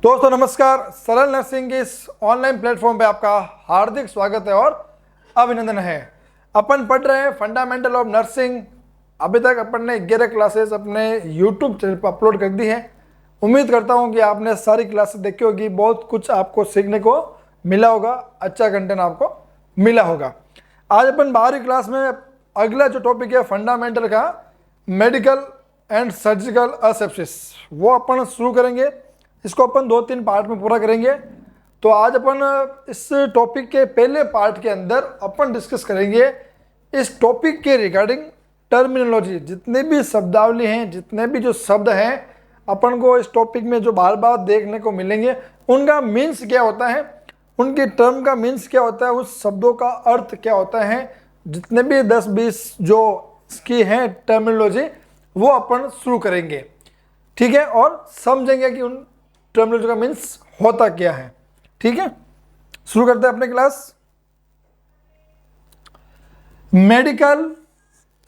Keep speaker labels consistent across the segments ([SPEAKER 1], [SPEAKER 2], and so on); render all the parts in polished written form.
[SPEAKER 1] दोस्तों नमस्कार। सरल नर्सिंग के इस ऑनलाइन प्लेटफॉर्म पे आपका हार्दिक स्वागत है और अभिनंदन है। अपन पढ़ रहे हैं फंडामेंटल ऑफ नर्सिंग। अभी तक अपन ने 11 क्लासेस अपने यूट्यूब चैनल पर अपलोड कर दी है। उम्मीद करता हूं कि आपने सारी क्लासेस देखी होगी, बहुत कुछ आपको सीखने को मिला होगा, अच्छा कंटेंट आपको मिला होगा। आज अपन 12वीं क्लास में अगला जो टॉपिक है फंडामेंटल का, मेडिकल एंड सर्जिकल असेप्सिस, वो अपन शुरू करेंगे। इसको अपन 2-3 पार्ट में पूरा करेंगे। तो आज अपन इस टॉपिक के पहले पार्ट के अंदर अपन डिस्कस करेंगे इस टॉपिक के रिगार्डिंग टर्मिनोलॉजी। जितने भी शब्दावली हैं, जितने भी जो शब्द हैं, अपन को इस टॉपिक में जो बार बार देखने को मिलेंगे, उनका मीन्स क्या होता है, उनकी टर्म का मीन्स क्या होता है, उस शब्दों का अर्थ क्या होता है। जितने भी 10-20 जो इसकी हैं टर्मिनोलॉजी, वो अपन शुरू करेंगे, ठीक है, और समझेंगे कि उन टर्मिनोलॉजी का मीन्स होता क्या है। ठीक है, शुरू करते हैं अपने क्लास। मेडिकल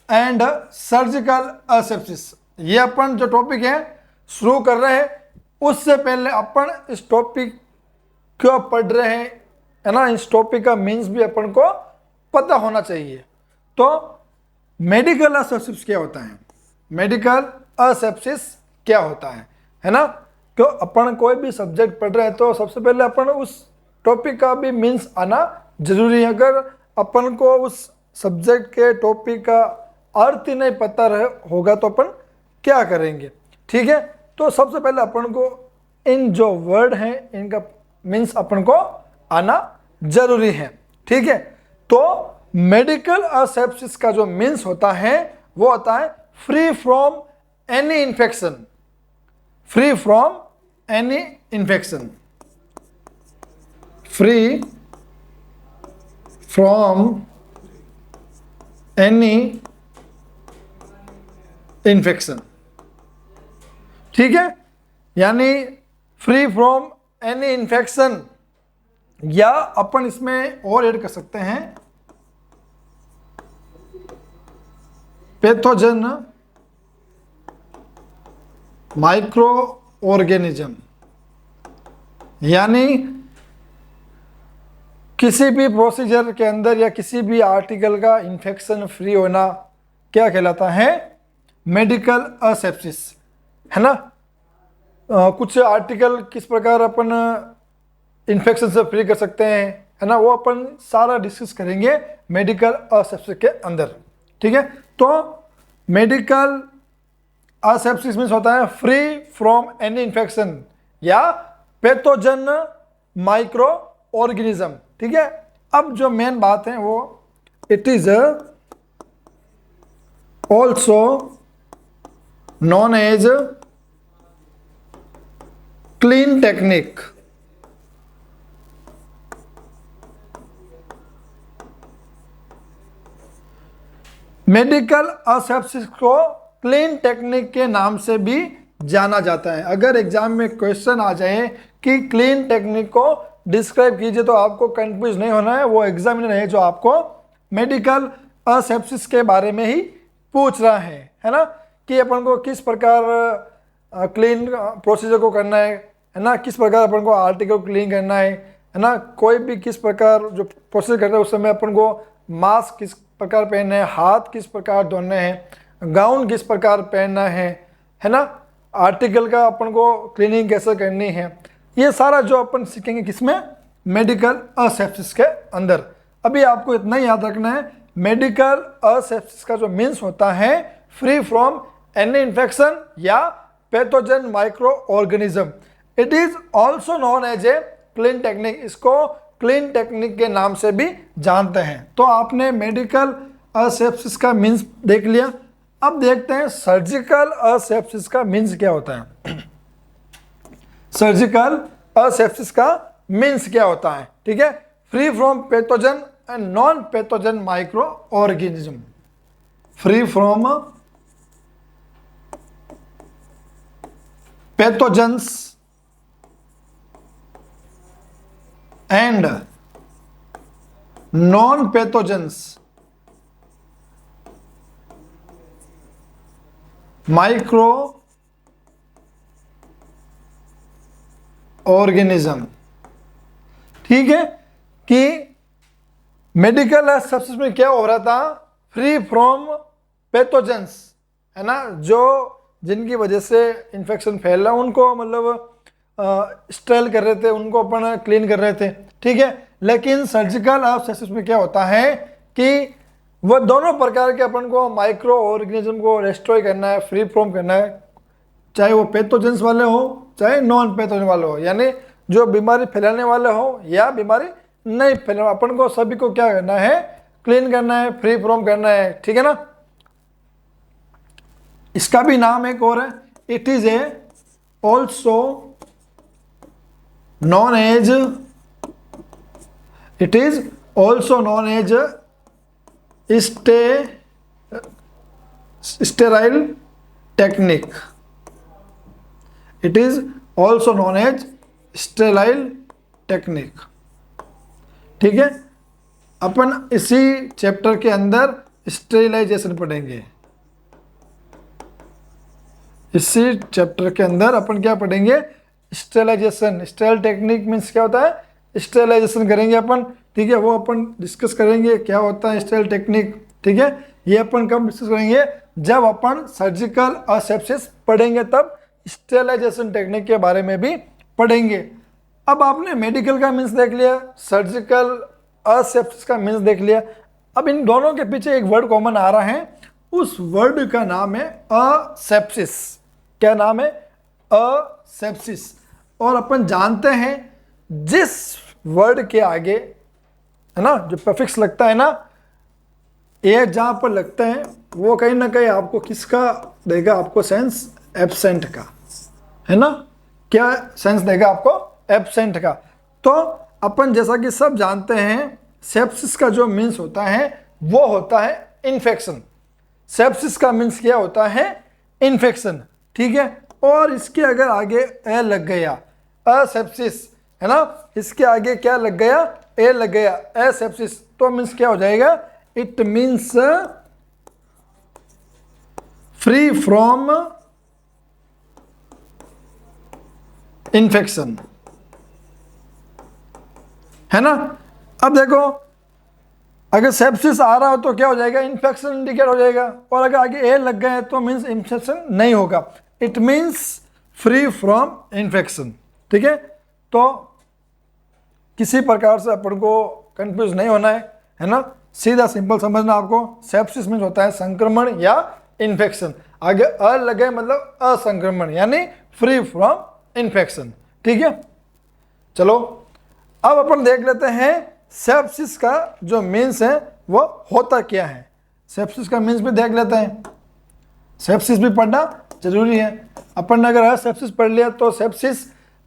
[SPEAKER 1] एंड सर्जिकल असेप्सिस, ये अपन जो टॉपिक है शुरू कर रहे हैं, उससे पहले अपन इस टॉपिक क्यों पढ़ रहे हैं, है ना, इस टॉपिक का मीन्स भी अपन को पता होना चाहिए। तो मेडिकल असेप्सिस क्या होता है, मेडिकल असेप्सिस क्या होता है ना। क्यों अपन कोई भी सब्जेक्ट पढ़ रहे हैं तो सबसे पहले अपन उस टॉपिक का भी मीन्स आना जरूरी है। अगर अपन को उस सब्जेक्ट के टॉपिक का अर्थ ही नहीं पता होगा तो अपन क्या करेंगे। ठीक है, तो सबसे पहले अपन को इन जो वर्ड हैं इनका मीन्स अपन को आना जरूरी है। ठीक है, तो मेडिकल असेप्सिस का जो मीन्स होता है वो होता है free from any infection, free from any infection, free from any infection. ठीक है, यानी फ्री फ्रॉम एनी इन्फेक्शन, या अपन इसमें और ऐड कर सकते हैं पैथोजन माइक्रो ऑर्गेनिज्म, यानी किसी भी प्रोसीजर के अंदर या किसी भी आर्टिकल का इन्फेक्शन फ्री होना क्या कहलाता है, मेडिकल असेप्सिस, है ना। कुछ आर्टिकल किस प्रकार अपन इन्फेक्शन से फ्री कर सकते हैं, है ना, वो अपन सारा डिस्कस करेंगे मेडिकल असेप्सिस के अंदर। ठीक है, तो मेडिकल असेप्सिस मीन्स होता है फ्री फ्रॉम एनी इन्फेक्शन या पैथोजन माइक्रो ऑर्गेनिज्म। ठीक है, अब जो मेन बात है वो it is also known as clean technique. Medical asepsis को क्लीन टेक्निक के नाम से भी जाना जाता है। अगर एग्जाम में क्वेश्चन आ जाए कि क्लीन टेक्निक को डिस्क्राइब कीजिए तो आपको कंफ्यूज नहीं होना है। वो एग्जामिनर है जो आपको मेडिकल असेप्सिस के बारे में ही पूछ रहा है ना, कि अपन को किस प्रकार क्लीन प्रोसीजर को करना है ना, किस प्रकार अपन को आर्टिकल को क्लीन करना है ना, कोई भी किस प्रकार जो प्रोसीजर करना है उस समय अपन को मास्क किस प्रकार पहनना है, हाथ किस प्रकार धोने हैं, गाउन किस प्रकार पहनना है ना, आर्टिकल का अपन को क्लीनिंग कैसे करनी है, ये सारा जो अपन सीखेंगे किसमें, मेडिकल असेप्सिस के अंदर। अभी आपको इतना ही याद रखना है, मेडिकल असेप्सिस का जो मीन्स होता है फ्री फ्रॉम एनी इन्फेक्शन या pathogen micro organism. It is also known as a clean technique, इसको क्लीन टेक्निक के नाम से भी जानते हैं। तो आपने मेडिकल असेप्सिस का मीन्स देख लिया। अब देखते हैं सर्जिकल असेप्सिस का मीन्स क्या होता है। सर्जिकल असेप्सिस का मीन्स क्या होता है, ठीक है, free from pathogen and non pathogen micro organism, free from pathogens and non pathogens micro organism. ठीक है, कि मेडिकल सब्सटेंस में क्या हो रहा था, फ्री फ्रॉम पैथोजेंस, है ना, जो जिनकी वजह से इन्फेक्शन फैल रहा उनको मतलब स्टेल कर रहे थे, उनको अपन क्लीन कर रहे थे। ठीक है, लेकिन सर्जिकल सब्सटेंस में क्या होता है कि वह दोनों प्रकार के अपन को माइक्रो ऑर्गेनिज्म को रेस्ट्रॉय करना है, फ्री फ्रॉम करना है, चाहे वो पैथोजेंस वाले हो चाहे नॉन पैथोजेन वाले हो, यानी जो बीमारी फैलाने वाले हो या बीमारी नहीं फैलाने, अपन को सभी को क्या करना है, क्लीन करना है, फ्री फ्रॉम करना है। ठीक है ना। इसका भी नाम एक और है, it is a also known as, it is also known as sterile technique, it is also known as sterile technique. ठीक है, अपन इसी चैप्टर के अंदर स्टेरिलाइजेशन पढ़ेंगे, इसी चैप्टर के अंदर अपन क्या पढ़ेंगे, स्टेरिलाइजेशन। स्टेराइल टेक्निक मीन्स क्या होता है, स्टेरिलाइजेशन करेंगे अपन। ठीक है, वो अपन डिस्कस करेंगे क्या होता है स्टेराइल टेक्निक। ठीक है, ये अपन कब डिस्कस करेंगे, जब अपन सर्जिकल असेप्सिस पढ़ेंगे तब स्टेरिलाइजेशन टेक्निक के बारे में भी पढ़ेंगे। अब आपने मेडिकल का मीन्स देख लिया, सर्जिकल असेप्सिस का मीन्स देख लिया। अब इन दोनों के पीछे एक वर्ड कॉमन आ रहा है, उस वर्ड का नाम है असेप्सिस। क्या नाम है, असेप्सिस। और अपन जानते हैं जिस वर्ड के आगे, है ना, जो प्रीफिक्स लगता है ना, ये जहां पर लगता है वो कहीं ना कहीं आपको किसका देगा, आपको सेंस एब्सेंट का, है ना। क्या सेंस देगा आपको, एब्सेंट का। तो अपन जैसा कि सब जानते हैं सेप्सिस का जो मीन्स होता है वो होता है इन्फेक्शन। सेप्सिस का मीन्स क्या होता है, इन्फेक्शन। ठीक है, और इसके अगर आगे ए लग गया, असेप्सिस, है ना, इसके आगे क्या लग गया, ए लग गया, एसेप्सिस, तो मीन्स क्या हो जाएगा, it means free from infection, है ना। अब देखो अगर सेप्सिस आ रहा हो तो क्या हो जाएगा, इन्फेक्शन इंडिकेट हो जाएगा, और अगर आगे ए लग गए तो मीन्स इन्फेक्शन नहीं होगा, it means free from infection. ठीक है, तो किसी प्रकार से अपन को कंफ्यूज नहीं होना है ना, सीधा सिंपल समझना आपको। सेप्सिस मीन्स होता है संक्रमण या इन्फेक्शन, आगे अ लगे मतलब असंक्रमण यानी फ्री फ्रॉम इन्फेक्शन। ठीक है, चलो अब अपन देख लेते हैं सेप्सिस का जो मीन्स है वो होता क्या है। सेप्सिस का मीन्स भी देख लेते हैं, सेप्सिस भी पढ़ना जरूरी है। अपन ने अगर सेप्सिस पढ़ लिया तो सेप्सिस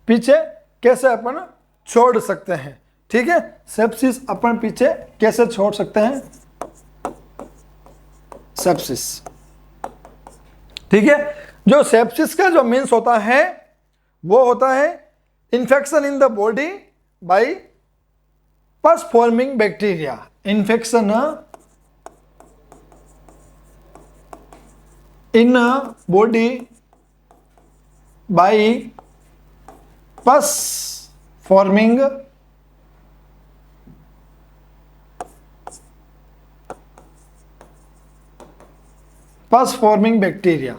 [SPEAKER 1] पीछे कैसे अपन छोड़ सकते हैं। ठीक है, सेप्सिस अपन पीछे कैसे छोड़ सकते हैं, सेप्सिस। ठीक है, जो सेप्सिस का जो मीन्स होता है वो होता है infection in the body by pus forming bacteria. Infection in body by pus forming bacteria.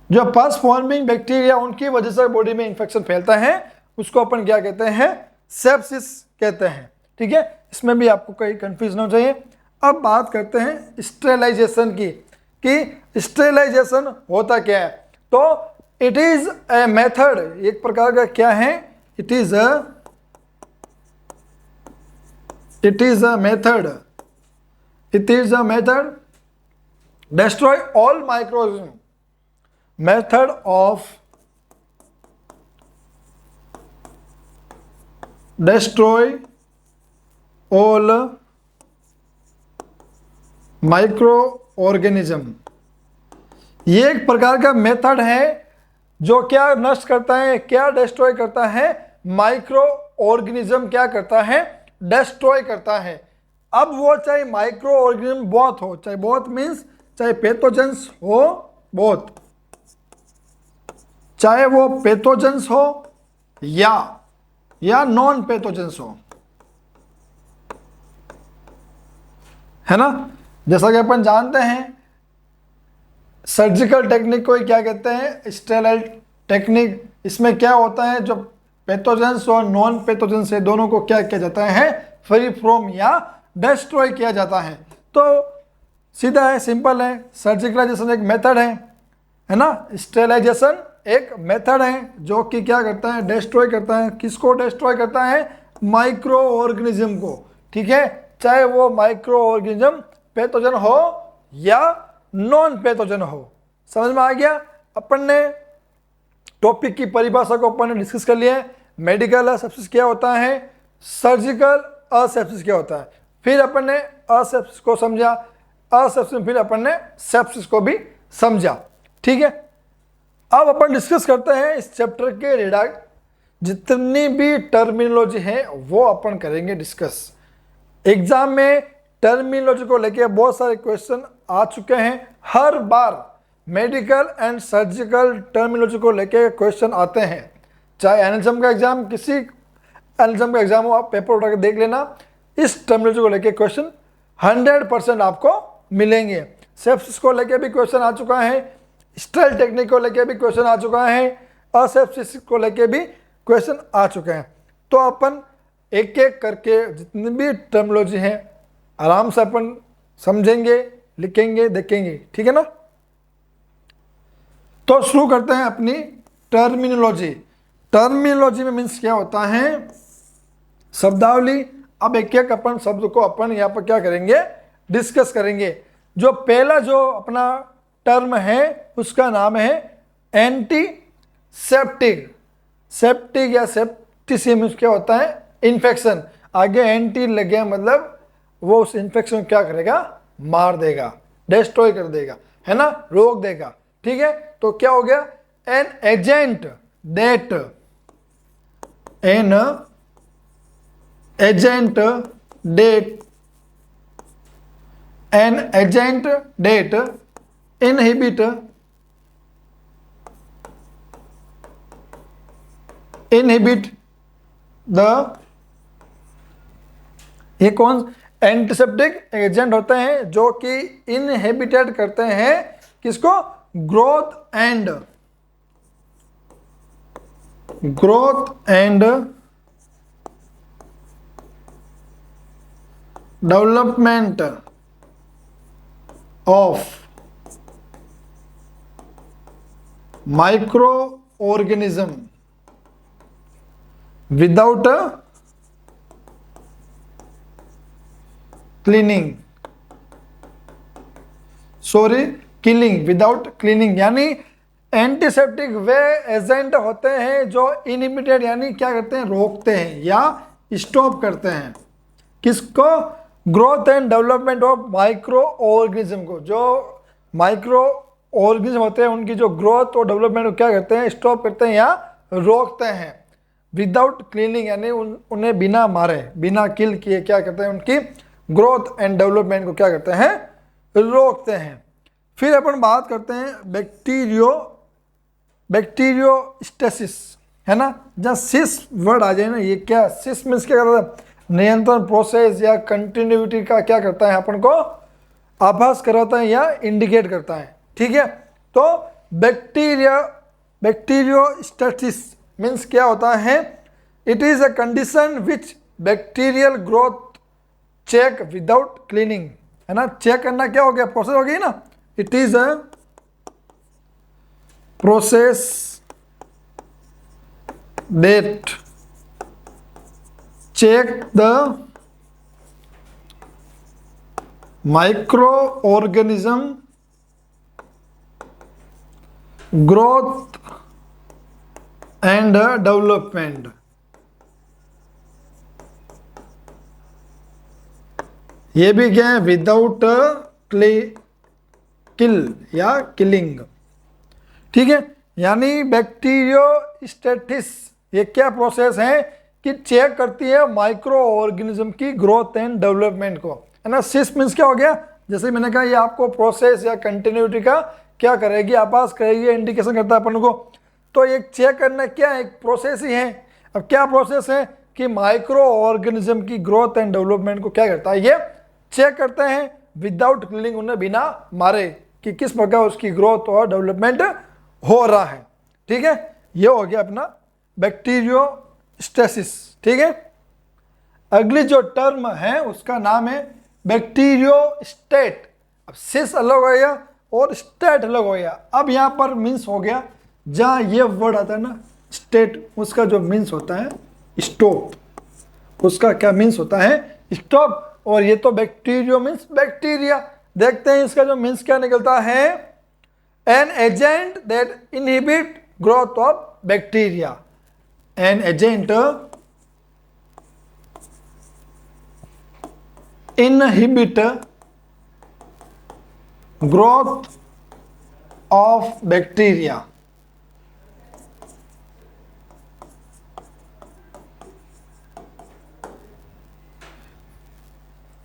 [SPEAKER 1] जो पस फॉर्मिंग बैक्टीरिया उनकी वजह से बॉडी में इंफेक्शन फैलता है उसको अपन क्या कहते हैं, सेप्सिस कहते हैं। ठीक है, इसमें भी आपको कहीं कंफ्यूजन हो चाहिए। अब बात करते हैं स्टेरिलाइजेशन की, कि स्टेरिलाइजेशन होता क्या है। तो इट इज ए मेथड, एक प्रकार का क्या है, it is a method destroy all microorganism, method of destroy all microorganism। ये एक प्रकार का मेथड है जो क्या नष्ट करता है, क्या डिस्ट्रॉय करता है, माइक्रो ऑर्गेनिज्म क्या करता है, डिस्ट्रॉय करता है। अब वो चाहे माइक्रो ऑर्गेनिज्म बहुत हो, चाहे बहुत मीन्स चाहे पैथोजेंस हो बहुत, चाहे वो पैथोजेंस हो या नॉन पैथोजेंस हो, है ना। जैसा कि अपन जानते हैं सर्जिकल टेक्निक को ही क्या कहते हैं, स्टेराइल टेक्निक। इसमें क्या होता है, जो पैथोजेंस और नॉन पैथोजेंस है दोनों को क्या किया जाता है, फ्री फ्रॉम या डिस्ट्रॉय किया जाता है। तो सीधा है, सिंपल है। सर्जिकलाइजेशन एक मेथड है ना। स्टेरिलाइजेशन एक मेथड है जो कि क्या करता है, डिस्ट्रॉय करता है। किसको डिस्ट्रॉय करता है, माइक्रो ऑर्गेनिज्म को, ठीक है। चाहे वो माइक्रो ऑर्गेनिज्म पैथोजन हो या नॉन पैथोजन हो। समझ में आ गया। अपन ने टॉपिक की परिभाषा को अपन ने डिस्कस कर लिया है। मेडिकल असेप्सिस क्या होता है, सर्जिकल असेप्सिस क्या होता है। फिर अपन ने असेप्सिस को समझा, असेप्सिस में फिर अपन ने सेप्सिस को भी समझा, ठीक है। अब अपन डिस्कस करते हैं इस चैप्टर के रिगार्डिंग जितनी भी टर्मिनोलॉजी है वो अपन करेंगे डिस्कस। एग्जाम में टर्मिनोलॉजी को लेके बहुत सारे क्वेश्चन आ चुके हैं। हर बार मेडिकल एंड सर्जिकल टर्मिनोलॉजी को लेके क्वेश्चन आते हैं। चाहे एनालिज्म का एग्जाम, किसी एनालिज्म का एग्जाम हो, आप पेपर उठा के देख लेना, इस टर्मिनोलॉजी को लेके क्वेश्चन 100% आपको मिलेंगे। सेप्सिस को लेके भी क्वेश्चन आ चुका है, स्टेराइल टेक्निक को लेके भी क्वेश्चन आ चुका है, असेप्सिस को लेके भी क्वेश्चन आ चुके हैं। तो अपन एक एक करके जितनी भी टर्मिनोलॉजी है आराम से अपन समझेंगे, लिखेंगे, देखेंगे, ठीक है ना। तो शुरू करते हैं अपनी टर्मिनोलॉजी। टर्मिनोलॉजी में मीन्स क्या होता है, शब्दावली। अब एक एक अपन शब्द को अपन यहाँ पर क्या करेंगे, डिस्कस करेंगे। जो पहला जो अपना टर्म है उसका नाम है एंटीसेप्टिक। सेप्टिक या सेप्टिसिम क्या होता है, इन्फेक्शन। आगे एंटी लगे मतलब वो उस इन्फेक्शन को क्या करेगा, मार देगा, डिस्ट्रॉय कर देगा, है ना, रोक देगा, ठीक है। तो क्या हो गया, an agent that, an agent that, an agent that inhibit the, ये कौन एंटीसेप्टिक एजेंट होते हैं जो कि इनहिबिटेड करते हैं किसको, growth and development of micro organism without killing, without cleaning. यानी एंटीसेप्टिक वे एजेंट होते हैं जो इनहिबिटेड यानी क्या करते हैं, रोकते हैं या स्टॉप करते हैं किसको, growth and development of micro organism को। जो माइक्रो ऑर्गेनिज्म होते हैं उनकी जो ग्रोथ और डेवलपमेंट को क्या करते हैं, स्टॉप करते हैं या रोकते हैं। विदाउट क्लीनिंग यानी उन्हें बिना मारे, बिना किल किए क्या करते हैं, उनकी ग्रोथ एंड डेवलपमेंट को क्या करते हैं, रोकते हैं। फिर अपन बात करते हैं बैक्टीरियोस्टेसिस, है ना। जहाँ सिस वर्ड आ जाए ना, ये क्या सिस मीन्स क्या करता है, नियंत्रण प्रोसेस या कंटिन्यूटी का क्या करता है, अपन को आभास कराता है या इंडिकेट करता है, ठीक है। तो बैक्टीरियोस्टेसिस मीन्स क्या होता है, it is a condition which bacterial growth check without cleaning, है ना। चेक करना क्या हो गया, प्रोसेस हो गई ना। It is a process that check the microorganism growth and development. ये भी क्या है, विदाउट किल या किलिंग, ठीक है। यानी बैक्टीरियोस्टेसिस ये क्या प्रोसेस है कि चेक करती है माइक्रो ऑर्गेनिज्म की ग्रोथ एंड डेवलपमेंट को, है ना। सिस मीन्स क्या हो गया, जैसे मैंने कहा ये आपको प्रोसेस या कंटिन्यूटी का क्या करेगी, आभास करेगी, इंडिकेशन करता है अपन को। तो एक चेक करना क्या है, एक प्रोसेस ही है। अब क्या प्रोसेस है कि माइक्रो ऑर्गेनिज्म की ग्रोथ एंड डेवलपमेंट को क्या करता है, ये चेक करते हैं विदाउट किलिंग, उन्हें बिना मारे, कि किस प्रकार उसकी ग्रोथ और डेवलपमेंट हो रहा है। ठीक है, ये हो गया अपना बैक्टीरियोस्टेसिस। ठीक है, अगली जो टर्म है उसका नाम है बैक्टीरियोस्टेट। अब सिस अलग हो गया और स्टेट अलग हो गया। अब यहाँ पर मीन्स हो गया, जहाँ ये वर्ड आता है ना स्टेट, उसका जो मीन्स होता है स्टॉप, उसका क्या मीन्स होता है स्टॉप। और ये तो बैक्टीरियो मीन्स बैक्टीरिया। देखते हैं इसका जो मीन्स क्या निकलता है, N agent that inhibit growth of bacteria. An agent inhibit growth of bacteria।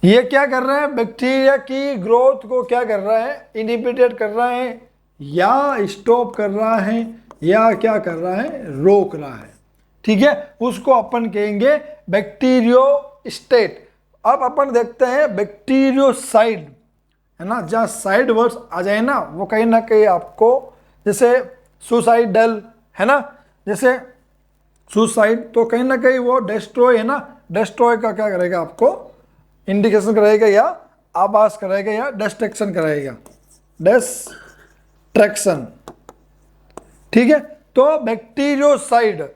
[SPEAKER 1] ये क्या कर रहा है, बैक्टीरिया की ग्रोथ को क्या कर रहा है, इनहिबिटेड कर रहा है, या स्टॉप कर रहा है, या क्या कर रहा है, रोक रहा है। ठीक है, उसको अपन कहेंगे बैक्टीरियोस्टेट। अब अपन देखते हैं बैक्टीरियोसाइड, है ना, जहाँ साइड वर्ड्स आ जाए ना वो कहीं ना कहीं आपको, जैसे सुसाइडल है ना, जैसे सुसाइड तो कहीं ना कहीं वो डिस्ट्रॉय है ना, डिस्ट्रॉय का क्या करेगा, आपको इंडिकेशन करेगा या आभास करेगा या डिस्ट्रैक्शन करेगा, डिस्ट्रैक्शन। ठीक है, तो bacteriocide,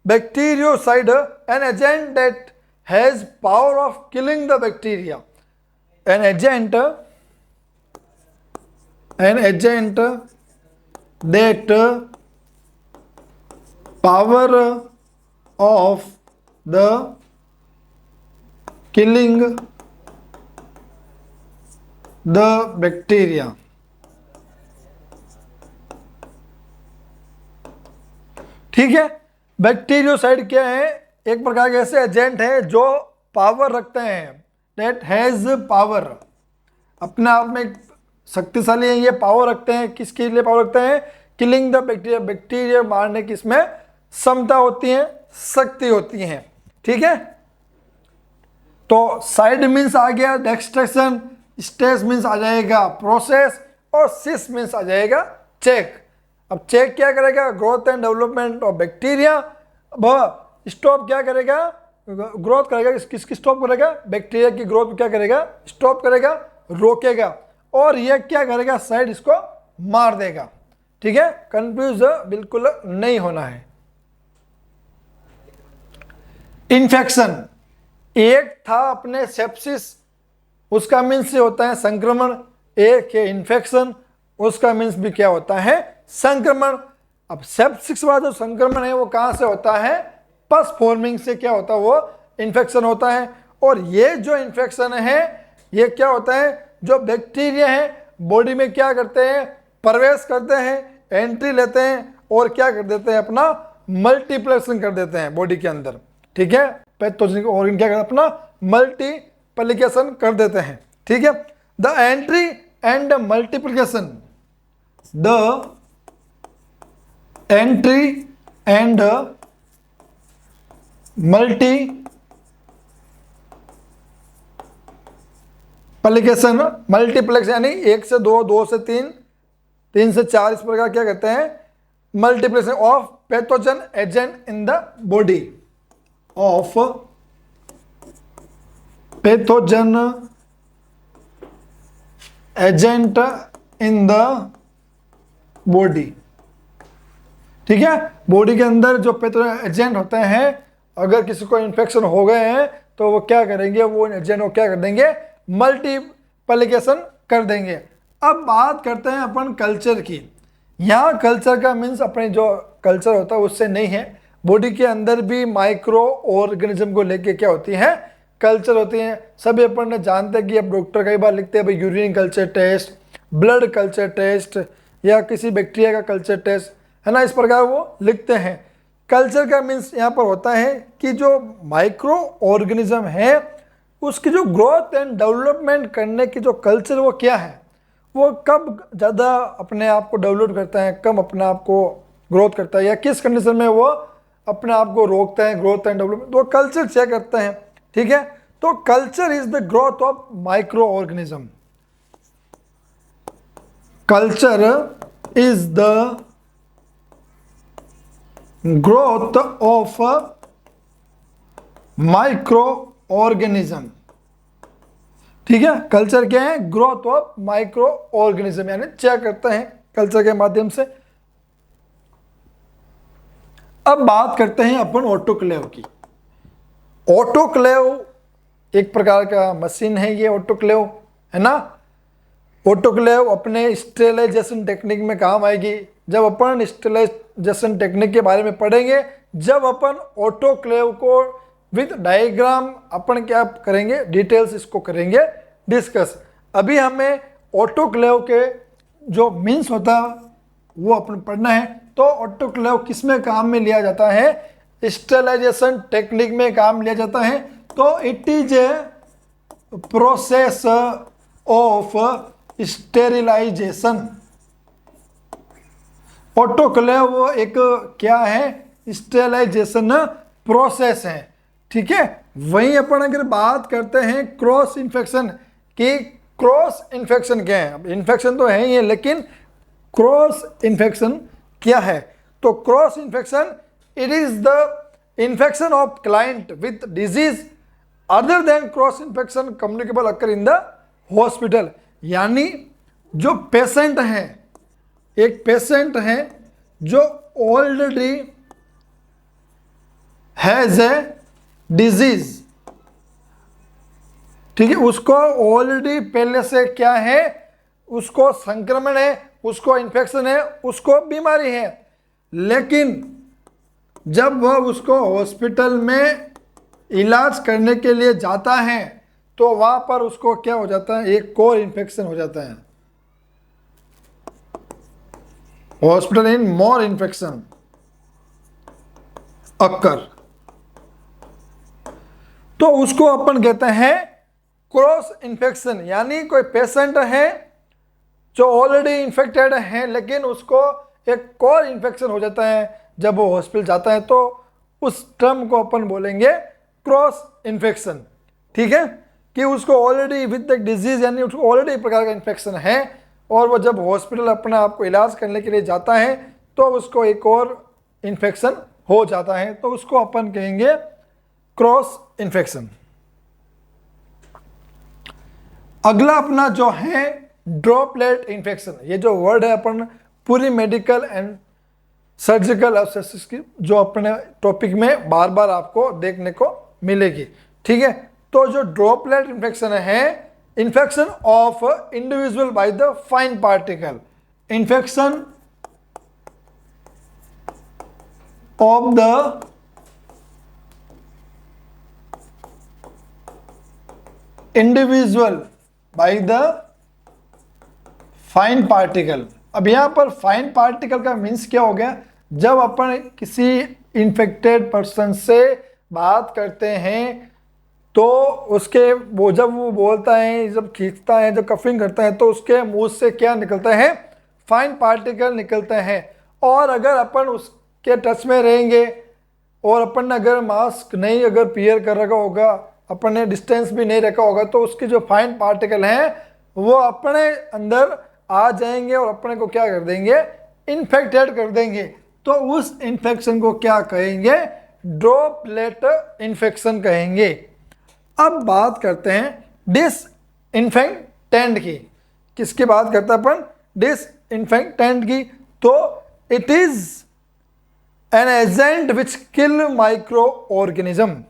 [SPEAKER 1] bacteriocide an agent that has power of killing the bacteria। an agent that power of the killing the bacteria। ठीक है, बैक्टीरियोसाइड क्या है, एक प्रकार के ऐसे एजेंट हैं जो पावर रखते हैं, डेट हैज पावर, अपने आप में शक्तिशाली है, ये पावर रखते हैं। किसके लिए पावर रखते हैं, किलिंग द बैक्टीरिया, बैक्टीरिया मारने की इसमें क्षमता होती है, शक्ति होती है। ठीक है, तो साइड मीन्स आ गया डिस्ट्रैक्शन, स्टेज मीन्स आ जाएगा प्रोसेस, और सिस मीन्स आ जाएगा चेक। अब चेक क्या करेगा, growth and development of bacteria. Stop क्या करेगा, ग्रोथ करेगा, किसकी स्टॉप करेगा, बैक्टीरिया की ग्रोथ क्या करेगा, स्टॉप करेगा, रोकेगा। और ये क्या करेगा, साइड इसको मार देगा। ठीक है, कंफ्यूज बिल्कुल नहीं होना है। इन्फेक्शन, एक था अपने सेप्सिस, उसका मीन्स होता है संक्रमण, एक है इन्फेक्शन, उसका मीन्स भी क्या होता है, संक्रमण। अब सेप्सिस वाला जो संक्रमण है वो कहां से होता है, पस फॉर्मिंग से क्या होता है, वो इन्फेक्शन होता है। और ये जो इन्फेक्शन है ये क्या होता है, जो बैक्टीरिया है बॉडी में क्या करते हैं, प्रवेश करते हैं, एंट्री लेते हैं, और क्या कर देते हैं, अपना मल्टीप्लेक्शन कर देते हैं बॉडी के अंदर। ठीक है, पैथोजेनिक ऑर्गन क्या करते हैं, अपना मल्टीप्लिकेशन कर देते हैं। ठीक है, the entry and multiplication, the entry and multiplication, multiplex यानी 1 से 2, 2 से 3, 3 से 4, इस प्रकार क्या कहते हैं, multiplication of pathogen agent in the body, of pathogen agent in the body. ठीक है, बॉडी के अंदर जो पैथोजन एजेंट होते हैं, अगर किसी को इन्फेक्शन हो गए हैं तो वो क्या करेंगे, वो एजेंट को क्या कर देंगे, मल्टीप्लिकेशन कर देंगे। अब बात करते हैं अपन कल्चर की। यहाँ कल्चर का मीन्स अपने जो कल्चर होता है उससे नहीं है, बॉडी के अंदर भी माइक्रो ऑर्गेनिज्म को लेके क्या होती है, कल्चर होती हैं। सभी अपन ने जानते हैं कि अब डॉक्टर कई बार लिखते हैं भाई urine culture test, blood culture test, या किसी बैक्टीरिया का कल्चर टेस्ट, है ना, इस प्रकार वो लिखते हैं। कल्चर का मीन्स यहाँ पर होता है कि जो माइक्रो ऑर्गेनिज्म है उसकी जो ग्रोथ एंड डेवलपमेंट करने की जो कल्चर वो क्या है, वो कब ज़्यादा अपने आप को डेवलप करता है, कब अपने आप को ग्रोथ करता है, या किस कंडीशन में वो अपने आप को रोकते हैं, ग्रोथ एंड डेवलपमेंट, तो कल्चर चेक करते हैं। ठीक है, तो culture is the growth of micro organism. Culture is the growth of micro organism. ठीक है, कल्चर क्या है? ग्रोथ ऑफ माइक्रो ऑर्गेनिज्म, यानी चेक करते हैं कल्चर के माध्यम से। अब बात करते हैं अपन ऑटोक्लेव की। ऑटोक्लेव एक प्रकार का मशीन है, ये ऑटोक्लेव है ना। ऑटोक्लेव अपने स्टेरिलाइजेशन टेक्निक में काम आएगी। जब अपन स्टेरिलाइजेशन टेक्निक के बारे में पढ़ेंगे, जब अपन ऑटोक्लेव को विद डायग्राम अपन क्या करेंगे, डिटेल्स इसको करेंगे डिस्कस। अभी हमें ऑटोक्लेव के जो मीन्स होता है वो अपन पढ़ना है। तो ऑटोक्लेव किस में काम में लिया जाता है? स्टेरिलाइजेशन टेक्निक में काम लिया जाता है। तो it is a process of sterilisation. Autoclave एक क्या है? स्टेरिलाइजेशन प्रोसेस है। ठीक है, वहीं अपन अगर बात करते हैं क्रॉस इन्फेक्शन कि क्रॉस इन्फेक्शन क्या है? अब इन्फेक्शन तो है ही है, लेकिन क्रॉस इन्फेक्शन क्या है? तो cross infection it is the infection of client with disease other than cross infection communicable occur in the hospital. यानी जो पेशेंट है, एक पेशेंट है जो ऑलरेडी हैज ए डिजीज, ठीक है, उसको ऑलरेडी पहले से क्या है, उसको संक्रमण है, उसको इन्फेक्शन है, उसको बीमारी है, लेकिन जब वह उसको हॉस्पिटल में इलाज करने के लिए जाता है तो वहां पर उसको क्या हो जाता है? एक कोर इन्फेक्शन हो जाता है। Hospital in more infection occur, तो उसको अपन कहते हैं क्रॉस इन्फेक्शन। यानी कोई पेशेंट है जो ऑलरेडी इन्फेक्टेड है, लेकिन उसको एक कोर इन्फेक्शन हो जाता है जब वो हॉस्पिटल जाता है, तो उस टर्म को अपन बोलेंगे क्रॉस इन्फेक्शन। ठीक है, कि उसको ऑलरेडी विद द डिजीज, यानी उसको ऑलरेडी एक प्रकार का इन्फेक्शन है और वो जब हॉस्पिटल अपने आप को इलाज करने के लिए जाता है तो उसको एक और इन्फेक्शन हो जाता है, तो उसको अपन कहेंगे क्रॉस इन्फेक्शन। अगला अपना जो है ड्रॉपलेट इन्फेक्शन। ये जो वर्ड है अपन पूरी मेडिकल एंड सर्जिकल ऑब्स्टेट्रिक्स की जो अपने टॉपिक में बार बार आपको देखने को मिलेगी। ठीक है, तो जो ड्रॉपलेट इन्फेक्शन है, infection of individual by the fine particle, infection of the individual by the fine particle. अब यहां पर फाइन पार्टिकल का मीन्स क्या हो गया? जब अपन किसी इन्फेक्टेड पर्सन से बात करते हैं तो उसके वो जब वो बोलता है, जब खींचता है, जब कफिंग करता है, तो उसके मुंह से क्या निकलता है? फाइन पार्टिकल निकलते हैं। और अगर अपन उसके टच में रहेंगे और अपन ने अगर मास्क नहीं अगर पियर कर रखा होगा, अपन ने डिस्टेंस भी नहीं रखा होगा, तो उसके जो फाइन पार्टिकल हैं वो अपने अंदर आ जाएंगे और अपने को क्या कर देंगे? इन्फेक्टेड कर देंगे। तो उस इन्फेक्शन को क्या कहेंगे? ड्रॉपलेट इन्फेक्शन कहेंगे। अब बात करते हैं डिसइंफेक्टेंट की। किसकी बात करते हैं अपन? डिसइंफेक्टेंट की। तो it is an agent which kill micro organism.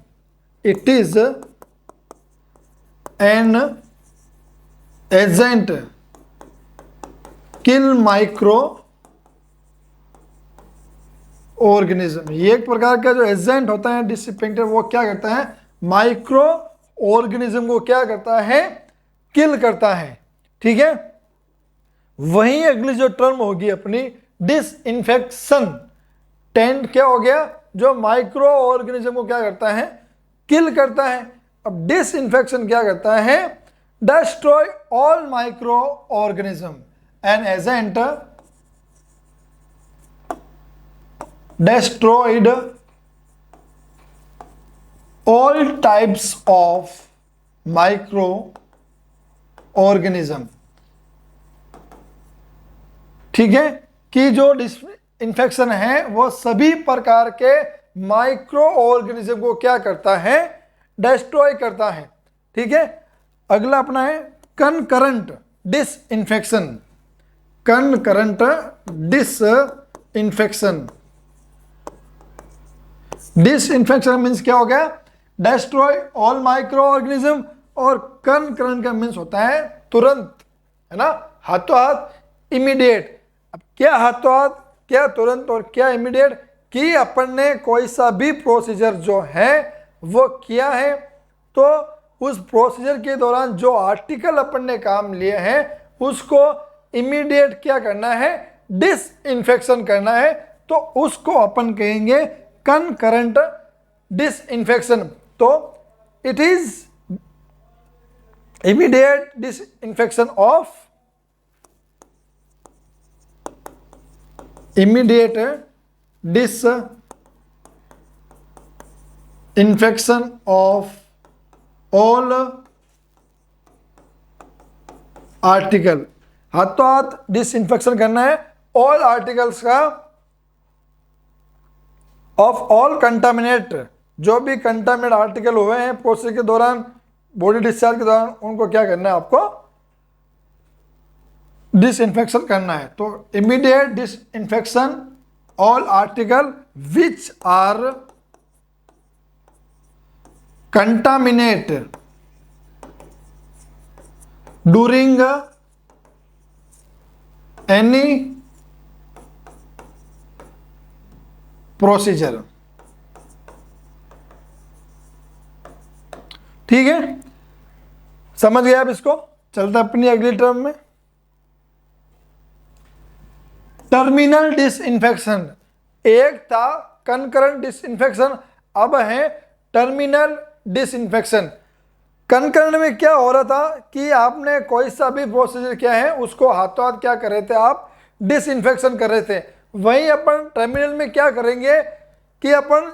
[SPEAKER 1] It is an agent kill micro organism. ये एक प्रकार का जो एजेंट होता है डिसइंफेक्टेंट, वो क्या करता है? माइक्रो ऑर्गेनिज्म को क्या करता है? किल करता है। ठीक है, वहीं अगली जो टर्म होगी अपनी डिसइंफेक्शन टेंट, क्या हो गया? जो माइक्रो ऑर्गेनिज्म को क्या करता है? किल करता है। अब डिसइंफेक्शन क्या करता है? destroy all microorganism, an agent destroyed all types of microorganism। ठीक है, कि जो डिसइंफेक्शन है वो सभी प्रकार के माइक्रो ऑर्गेनिज्म को क्या करता है, डिस्ट्रॉय करता है। ठीक है, अगला अपना है concurrent disinfection. Concurrent disinfection, disinfection means क्या हो गया, डिस्ट्रॉय ऑल माइक्रो ऑर्गेनिज्म, और कनकरेंट का मीन्स होता है तुरंत, है ना, हाथों हाथ, इमीडिएट। अब क्या हाथों हाथ, क्या तुरंत और क्या इमीडिएट, कि अपन ने कोई सा भी प्रोसीजर जो है वो किया है, तो उस प्रोसीजर के दौरान जो आर्टिकल अपन ने काम लिए हैं उसको इमीडिएट क्या करना है, डिसइंफेक्शन करना है, तो उसको अपन कहेंगे कनकरेंट डिसइंफेक्शन। तो it is immediate disinfection of, immediate disinfection of all article। हाथों हाथ डिसइंफेक्शन करना है ऑल आर्टिकल्स का, ऑफ ऑल कंटामिनेट, जो भी कंटामिनेट आर्टिकल हुए हैं प्रोसेस के दौरान, बॉडी डिस्चार्ज के दौरान, उनको क्या करना है, आपको डिसइंफेक्शन करना है। तो immediate disinfection all article which are contaminate during any procedure. ठीक है, समझ गए आप इसको। चलता अपनी अगली टर्म में, टर्मिनल डिसइंफेक्शन। एक था कनकरेंट डिसइंफेक्शन, अब है टर्मिनल डिसइंफेक्शन। कनकरेंट में क्या हो रहा था कि आपने कोई सा भी प्रोसीजर किया है उसको हाथों हाथ क्या कर रहे थे, आप डिसइंफेक्शन कर रहे थे। वहीं अपन टर्मिनल में क्या करेंगे कि अपन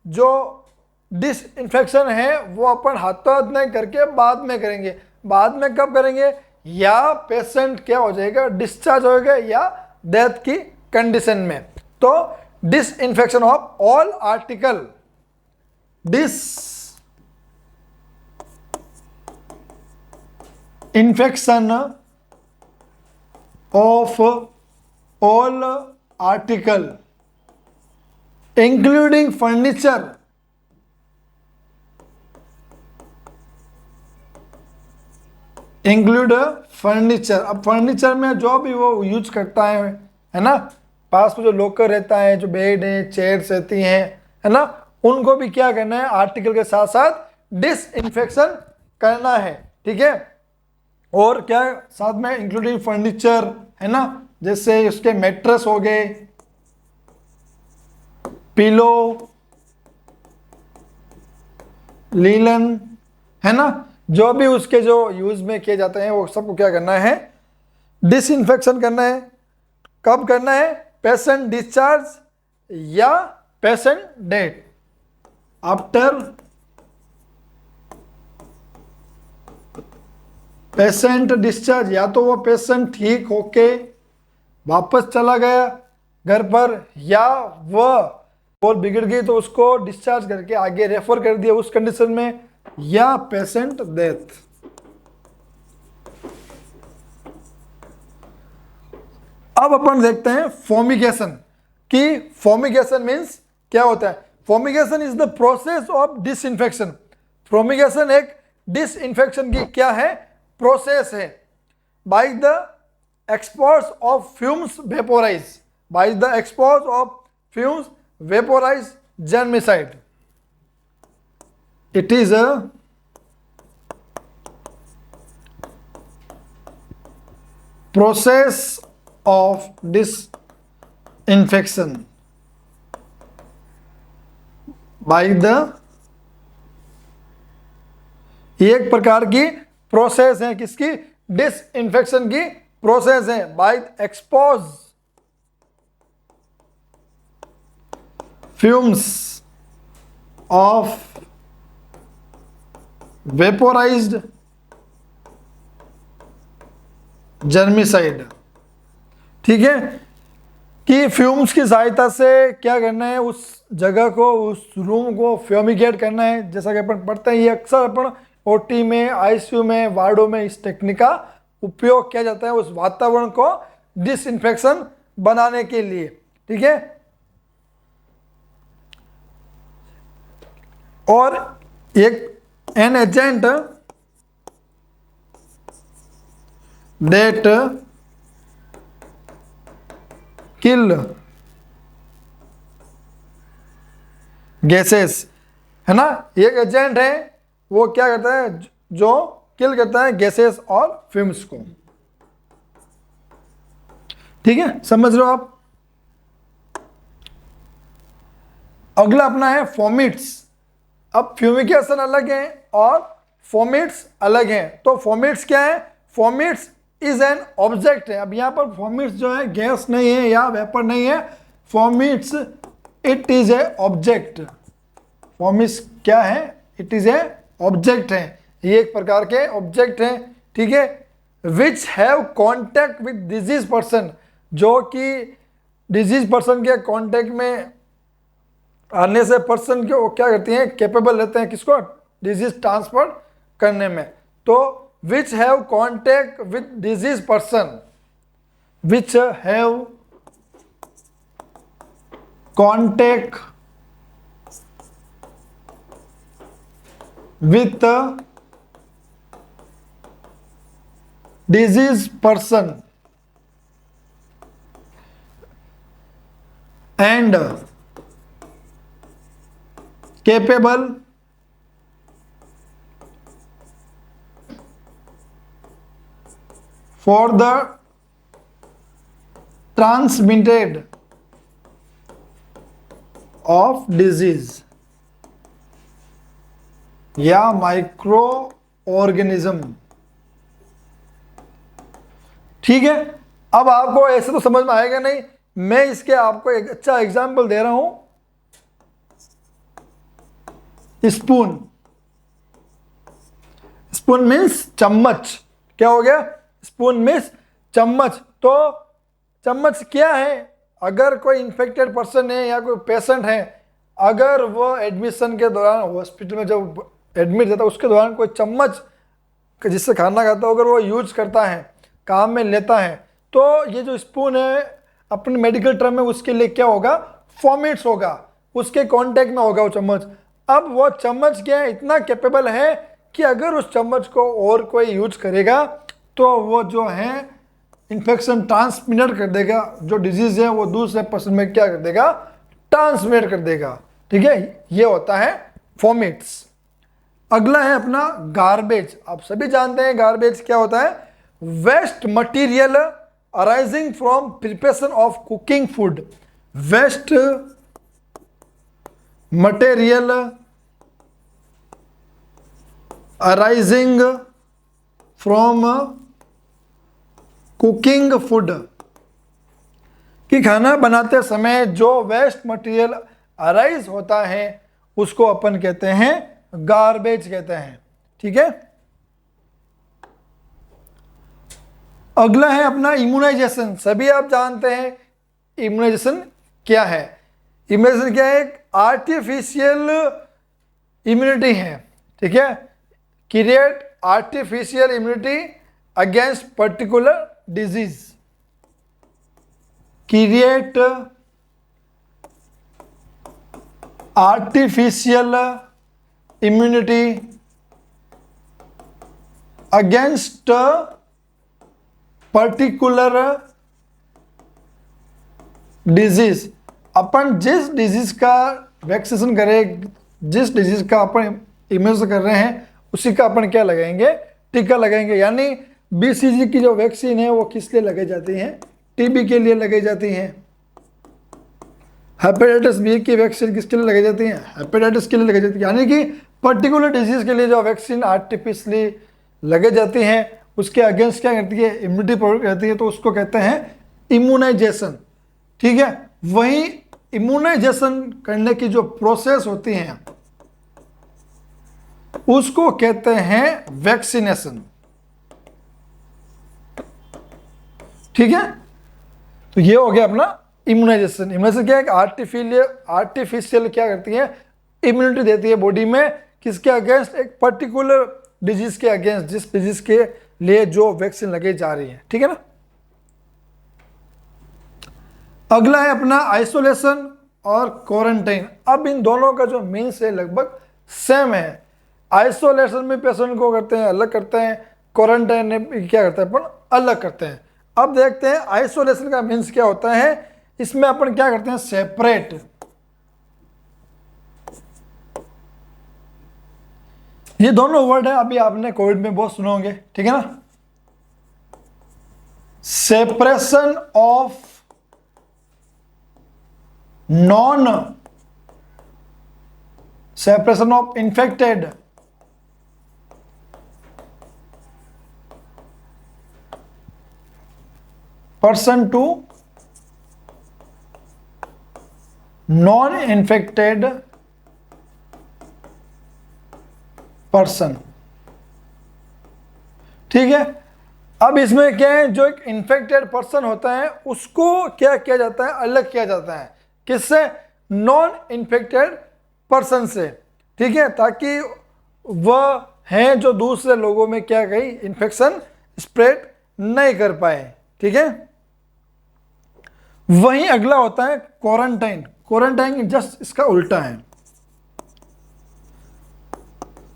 [SPEAKER 1] जो डिसइंफेक्शन है वो अपन हाथों हाथ नहीं करके बाद में करेंगे। बाद में कब करेंगे, या पेशेंट क्या हो जाएगा, डिस्चार्ज होएगा, या डेथ की कंडीशन में। तो disinfection of all article, disinfection of all article including furniture, include furniture. अब फर्नीचर में जो भी वो यूज करता है ना, पास में जो लॉकर रहता है, जो बेड है, चेयर्स रहती हैं, है ना, उनको भी क्या करना है, आर्टिकल के साथ साथ डिसइंफेक्शन करना है। ठीक है, और क्या साथ में इंक्लूडिंग फर्नीचर, है ना, जैसे उसके मैट्रेस हो गए, पिलो, लीलन, है ना, जो भी उसके जो यूज में किए जाते हैं वो सबको क्या करना है, डिसइंफेक्शन करना है। कब करना है, पेशेंट डिस्चार्ज या patient death. After patient discharge, या तो वो पेशेंट ठीक होके वापस चला गया घर पर, या वह और बिगड़ गई तो उसको डिस्चार्ज करके आगे रेफर कर दिया उस कंडीशन में, या पेशेंट डेथ। अब अपन देखते हैं फॉर्मिगेशन, कि फॉर्मिगेशन मीन्स क्या होता है। Fumigation is the process of disinfection. Fumigation एक डिसइंफेक्शन की क्या है, प्रोसेस है। By the expose of fumes vaporize, by the expose of fumes vaporize germicide. It is a process of disinfection by the, एक प्रकार की प्रोसेस है, किसकी, डिसइंफेक्शन की प्रोसेस है। By expose fumes of vaporized germicide. ठीक है, कि फ्यूम्स की सहायता से क्या करना है, उस जगह को, उस रूम को फ्यूमिगेट करना है। जैसा कि अपन पढ़ते हैं, ये अक्सर अपन ओटी में, आईसीयू में, वार्डों में इस टेक्निक का उपयोग किया जाता है उस वातावरण को डिसइंफेक्शन बनाने के लिए। ठीक है, और एक N agent that kill gases, है ना, एक एजेंट है वो क्या करता है, जो किल करता है गैसेस और फ्यूम्स को। ठीक है, समझ रहे हो आप। अगला अपना है फॉमिट्स। अब फ्यूमिगेशन अलग है और फॉमिट्स अलग है। तो फॉमिट्स क्या है, फॉमिट्स इज एन ऑब्जेक्ट है। अब यहां पर फॉमिट्स जो है गैस नहीं है या वेपर नहीं है, फॉमिट्स इट इज ए ऑब्जेक्ट। फॉमिट्स क्या है, इट इज ए ऑब्जेक्ट है, ये एक प्रकार के ऑब्जेक्ट है। ठीक है, which have contact with disease person, जो कि डिजीज पर्सन के कॉन्टैक्ट में आने से पर्सन के वो क्या करती हैं, कैपेबल रहते हैं किसको, डिजीज ट्रांसफर करने में। तो which have contact with disease person, which have contact with disease person and capable for the transmitted of disease या माइक्रो ऑर्गेनिज्म। ठीक है, अब आपको ऐसे तो समझ में आएगा नहीं, मैं इसके आपको एक अच्छा एग्जाम्पल दे रहा हूं। स्पून, स्पून मीन्स चम्मच। क्या हो गया, स्पून मीन्स चम्मच। तो चम्मच क्या है, अगर कोई इन्फेक्टेड पर्सन है या कोई पेशेंट है, अगर वो एडमिशन के दौरान हॉस्पिटल में जब एडमिट रहता है उसके दौरान कोई चम्मच जिससे खाना खाता है अगर वो यूज करता है, काम में लेता है, तो ये जो स्पून है अपने मेडिकल टर्म में उसके लिए क्या होगा, फॉर्मेट्स होगा, उसके कांटेक्ट में होगा वो चम्मच। अब वो चम्मच क्या है, इतना कैपेबल है कि अगर उस चम्मच को और कोई यूज करेगा तो वो जो है इन्फेक्शन ट्रांसमिट कर देगा, जो डिजीज है वो दूसरे पर्सन में क्या कर देगा, ट्रांसमिट कर देगा। ठीक है, ये होता है फॉर्मेट्स। अगला है अपना गार्बेज। आप सभी जानते हैं गार्बेज क्या होता है, waste material arising from preparation of cooking food. Waste material arising from cooking food, कि खाना बनाते समय जो वेस्ट मटेरियल अराइज होता है उसको अपन कहते हैं गार्बेज कहते हैं। ठीक है, अगला है अपना इम्यूनाइजेशन। सभी आप जानते हैं इम्यूनाइजेशन क्या है। इम्यूनाइजेशन क्या है, एक आर्टिफिशियल इम्यूनिटी है। ठीक है, create artificial immunity against particular disease, create artificial immunity against particular disease. अपन जिस डिजीज का वैक्सीनेशन करें, जिस डिजीज का अपन इम्यूनाइजेशन कर रहे हैं उसी का अपन क्या लगाएंगे, टीका लगाएंगे। यानी बीसीजी की जो वैक्सीन है वो किस लिए लगाई जाती है, टीबी के लिए लगाई जाती है। हेपेटाइटिस बी की वैक्सीन किसके लिए लगाई जाती है, हेपेटाइटिस के लिए लगाई जाती है। यानी कि पर्टिकुलर डिजीज के लिए जो वैक्सीन आर्टिफिशियली लगाई जाती है उसके अगेंस्ट क्या करती है, इम्यूनिटी प्रोड्यूस करती है, तो उसको कहते हैं इम्यूनाइजेशन। ठीक है, वही इम्यूनाइजेशन करने की जो प्रोसेस होती है उसको कहते हैं वैक्सीनेशन। ठीक है, तो ये हो गया अपना इम्यूनाइजेशन। इम्यूनाइजेशन क्या है? आर्टिफिशियल क्या करती है? इम्यूनिटी देती है बॉडी में, किसके अगेंस्ट? एक पर्टिकुलर डिजीज के अगेंस्ट, जिस डिजीज के लिए जो वैक्सीन लगे जा रही है। ठीक है ना। अगला है अपना आइसोलेशन और क्वारंटाइन। अब इन दोनों का जो मीन्स है लगभग सेम है। आइसोलेशन में पेशेंट को करते हैं अलग करते हैं, क्वारंटाइन में क्या करते हैं अपन? अलग करते हैं। अब देखते हैं आइसोलेशन का मीन्स क्या होता है। इसमें अपन क्या करते हैं? सेपरेट। ये दोनों वर्ड है, अभी आपने कोविड में बहुत सुने होंगे। ठीक है ना। Separation of separation of infected person to non infected person. ठीक है। अब इसमें क्या है? जो एक इन्फेक्टेड पर्सन होता है उसको क्या किया जाता है? अलग किया जाता है। किससे? नॉन इन्फेक्टेड पर्सन से। ठीक है, ताकि वह है जो दूसरे लोगों में क्या कही इन्फेक्शन स्प्रेड नहीं कर पाए। ठीक है। वहीं अगला होता है क्वारंटाइन। क्वारंटाइन जस्ट इसका उल्टा है।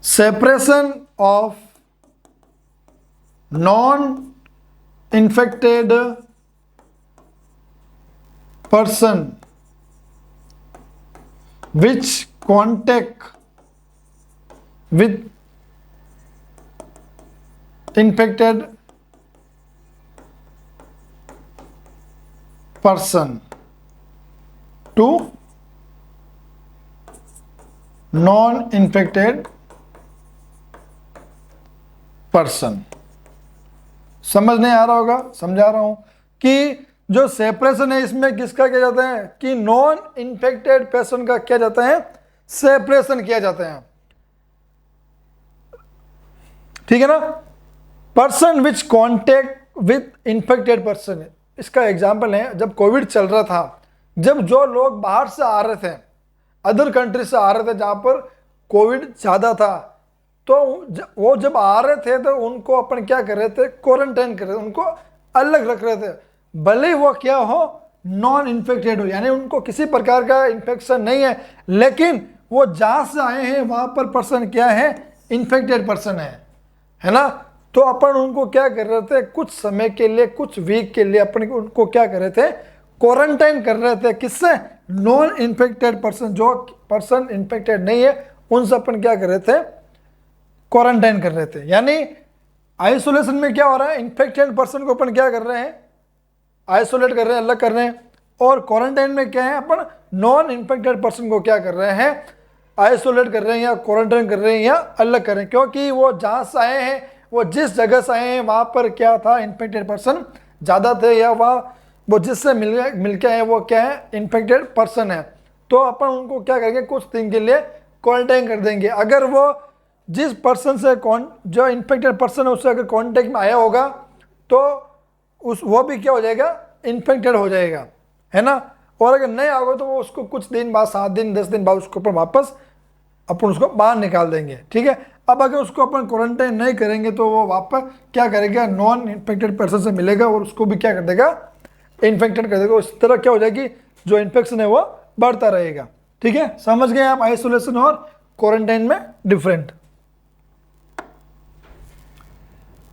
[SPEAKER 1] Separation of non infected person which contact with infected person to non-infected person। समझ नहीं आ रहा होगा, समझा रहा हूं कि जो सेपरेशन है इसमें किसका किया जाता है? कि नॉन इन्फेक्टेड पर्सन का किया जाता है, सेपरेशन किया जाता है। ठीक है ना। Person which contact with infected person, इसका एग्जाम्पल है जब कोविड चल रहा था, जब जो लोग बाहर से आ रहे थे, अदर कंट्री से आ रहे थे जहां पर कोविड ज्यादा था, तो वो जब आ रहे थे तो उनको अपन क्या कर रहे थे? क्वारंटाइन कर रहे थे, उनको अलग रख रहे थे। भले वो क्या हो? नॉन इन्फेक्टेड हो, यानी उनको किसी प्रकार का इन्फेक्शन नहीं है, लेकिन वो जहां से आए हैं वहां पर पर्सन क्या है? इन्फेक्टेड पर्सन है ना। तो अपन उनको क्या कर रहे थे? कुछ समय के लिए, कुछ वीक के लिए अपन उनको क्या कर रहे थे? क्वारंटाइन कर रहे थे। किससे? नॉन इन्फेक्टेड पर्सन, जो पर्सन इन्फेक्टेड नहीं है उनसे अपन क्या कर रहे थे? क्वारंटाइन कर रहे थे। यानी आइसोलेशन में क्या हो रहा है? इन्फेक्टेड पर्सन को अपन क्या कर रहे हैं? आइसोलेट कर रहे हैं, अलग कर रहे हैं। और क्वारंटाइन में क्या है? अपन नॉन इन्फेक्टेड पर्सन को क्या कर रहे हैं? आइसोलेट कर रहे हैं या क्वारंटाइन कर रहे हैं या अलग कर रहे हैं, क्योंकि वो जहां से आए हैं, वो जिस जगह से आए हैं वहां पर क्या था? इन्फेक्टेड पर्सन ज्यादा थे, या वो जिससे मिल के आए वो क्या है? इन्फेक्टेड पर्सन है। तो अपन उनको क्या करेंगे? कुछ दिन के लिए क्वारंटाइन कर देंगे। अगर वो जिस पर्सन से जो इन्फेक्टेड पर्सन है उससे अगर कांटेक्ट में आया होगा तो वो भी क्या हो जाएगा? इन्फेक्टेड हो जाएगा, है ना। और अगर नहीं आओगे तो वो उसको कुछ दिन बाद, 7 दिन 10 दिन बाद उसको ऊपर वापस अपन उसको बाहर निकाल देंगे। ठीक है। अब अगर उसको अपन क्वारंटाइन नहीं करेंगे तो वो वापस क्या करेगा? नॉन इन्फेक्टेड पर्सन से मिलेगा और उसको भी क्या कर देगा? इन्फेक्टेड कर देगा। इस तरह क्या हो जाएगी? जो इन्फेक्शन है वो बढ़ता रहेगा। ठीक है, समझ गए आप आइसोलेशन और क्वारंटाइन में डिफरेंट।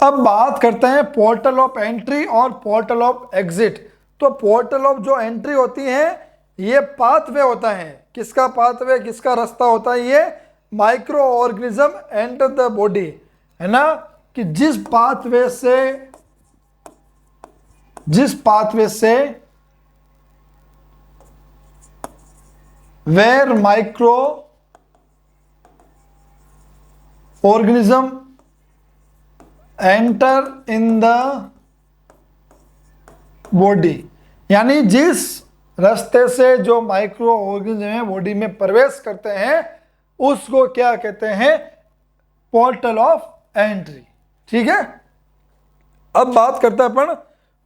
[SPEAKER 1] अब बात करते हैं पोर्टल ऑफ एंट्री और पोर्टल ऑफ एग्जिट। तो पोर्टल ऑफ जो एंट्री होती है ये पाथवे होता है। किसका पाथवे? किसका रास्ता होता है? ये microorganism enter the body, है ना। कि जिस पाथवे से where microorganism enter in the body, यानी जिस रास्ते से जो माइक्रो ऑर्गेनिज्म है बॉडी में प्रवेश करते हैं उसको क्या कहते हैं, पोर्टल ऑफ एंट्री। ठीक है, अब बात करते हैं अपन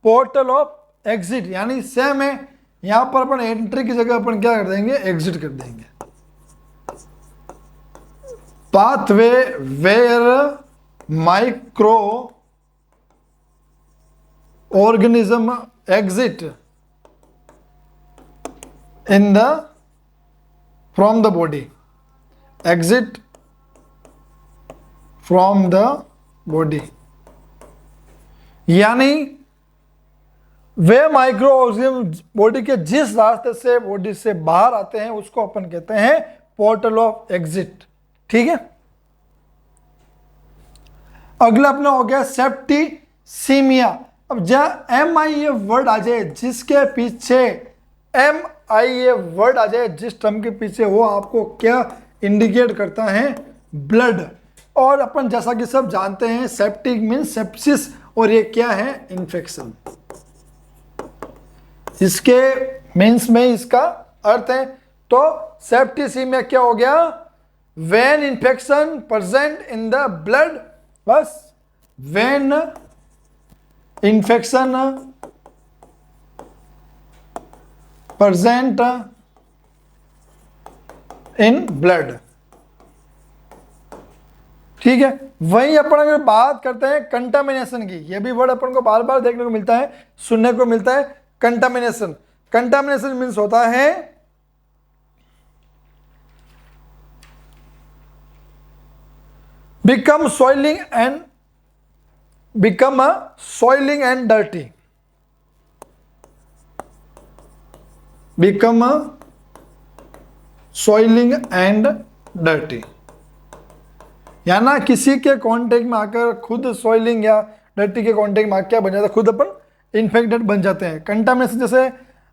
[SPEAKER 1] पोर्टल ऑफ एग्जिट, यानी सेम है, यहां पर अपन एंट्री की जगह अपन क्या कर देंगे, एग्जिट कर देंगे। Pathway where microorganism exit in the from the body, exit from the body, यानी वे माइक्रो ऑर्गेनिज्म बॉडी के जिस रास्ते से बॉडी से बाहर आते हैं उसको अपन कहते हैं पोर्टल ऑफ एग्जिट। ठीक है, अगला अपना हो गया सेप्टिसीमिया। अब जहां MI ये वर्ड आ जाए, जिसके पीछे MI ये वर्ड आ जाए, जिस टर्म के पीछे, वो आपको क्या इंडिकेट करता है, ब्लड। और अपन जैसा कि सब जानते हैं सेप्टिक मीन्स सेप्सिस, और ये क्या है, इन्फेक्शन। इसके मीन्स में इसका अर्थ है, तो सेप्टिसीमिया क्या हो गया, when infection present in the blood, बस when infection present in blood. ठीक है, वहीं अपन अगर बात करते हैं कंटामिनेशन की, ये भी वर्ड अपन को बार बार देखने को मिलता है, सुनने को मिलता है, कंटामिनेशन। कंटामिनेशन मीन्स होता है become soiling and dirty, become soiling and dirty, या ना किसी के कांटेक्ट में आकर खुद सॉइलिंग या डर्टी के कांटेक्ट में आकर क्या बन जाता है, खुद अपन इन्फेक्टेड बन जाते हैं। कंटामिनेशन जैसे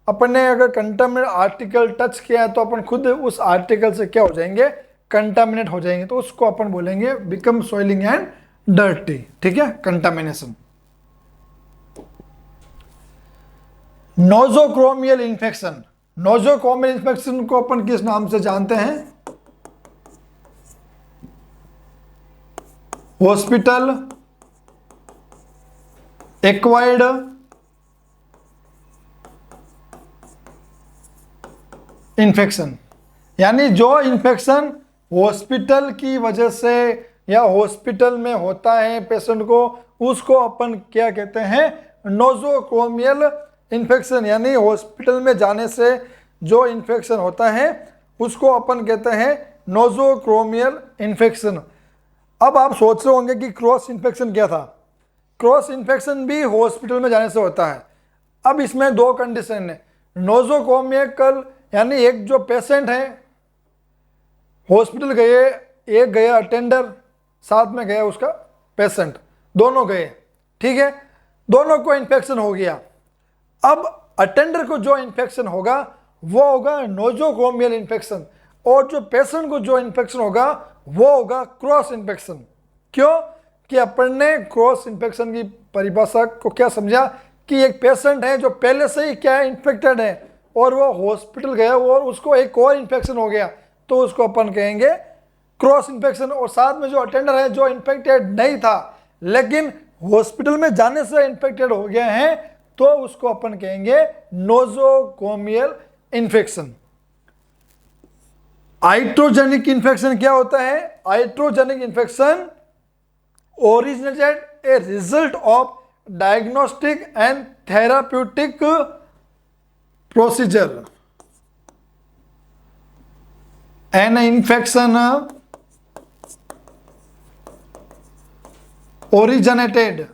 [SPEAKER 1] अपन ने अगर कंटामिनेट आर्टिकल टच किया है तो अपन खुद उस आर्टिकल से क्या हो जाएंगे, कंटामिनेट हो जाएंगे, तो उसको अपन बोलेंगे बिकम सॉइलिंग एंड डर्टी। ठीक है, कंटामिनेशन। नोजोक्रोमियल इन्फेक्शन, नोजोक्रोमियल इन्फेक्शन को अपन किस नाम से जानते हैं, हॉस्पिटल एक्वायर्ड इन्फेक्शन, यानी जो इन्फेक्शन हॉस्पिटल की वजह से या हॉस्पिटल में होता है पेशेंट को, उसको अपन क्या कहते हैं, नोजोक्रोमियल इन्फेक्शन, यानी हॉस्पिटल में जाने से जो इन्फेक्शन होता है उसको अपन कहते हैं नोजोक्रोमियल इन्फेक्शन। अब आप सोच रहे होंगे कि क्रॉस इन्फेक्शन क्या था, क्रॉस इन्फेक्शन भी हॉस्पिटल में जाने से होता है। अब इसमें दो कंडीशन है, नोजोक्रोमियल यानी एक जो पेशेंट है हॉस्पिटल गए, एक गया अटेंडर, साथ में गया उसका पेशेंट, दोनों गए, ठीक है, दोनों को इन्फेक्शन हो गया। अब अटेंडर को जो इन्फेक्शन होगा वो होगा नोजोक्रोमियल इन्फेक्शन, और जो पेशेंट को जो इन्फेक्शन होगा वो होगा क्रॉस इन्फेक्शन। क्यों कि अपन ने क्रॉस इन्फेक्शन की परिभाषा को क्या समझा कि एक पेशेंट है जो पहले से ही क्या इन्फेक्टेड है और वो हॉस्पिटल गया और उसको एक और इन्फेक्शन हो गया, तो उसको अपन कहेंगे क्रॉस इन्फेक्शन। और साथ में जो अटेंडर है जो इन्फेक्टेड नहीं था लेकिन हॉस्पिटल में जाने से इन्फेक्टेड हो गया है, तो उसको अपन कहेंगे नोजोक्रोमियल इन्फेक्शन। आइट्रोजेनिक इन्फेक्शन क्या होता है, iatrogenic infection originated a result of diagnostic and therapeutic procedure. An infection originated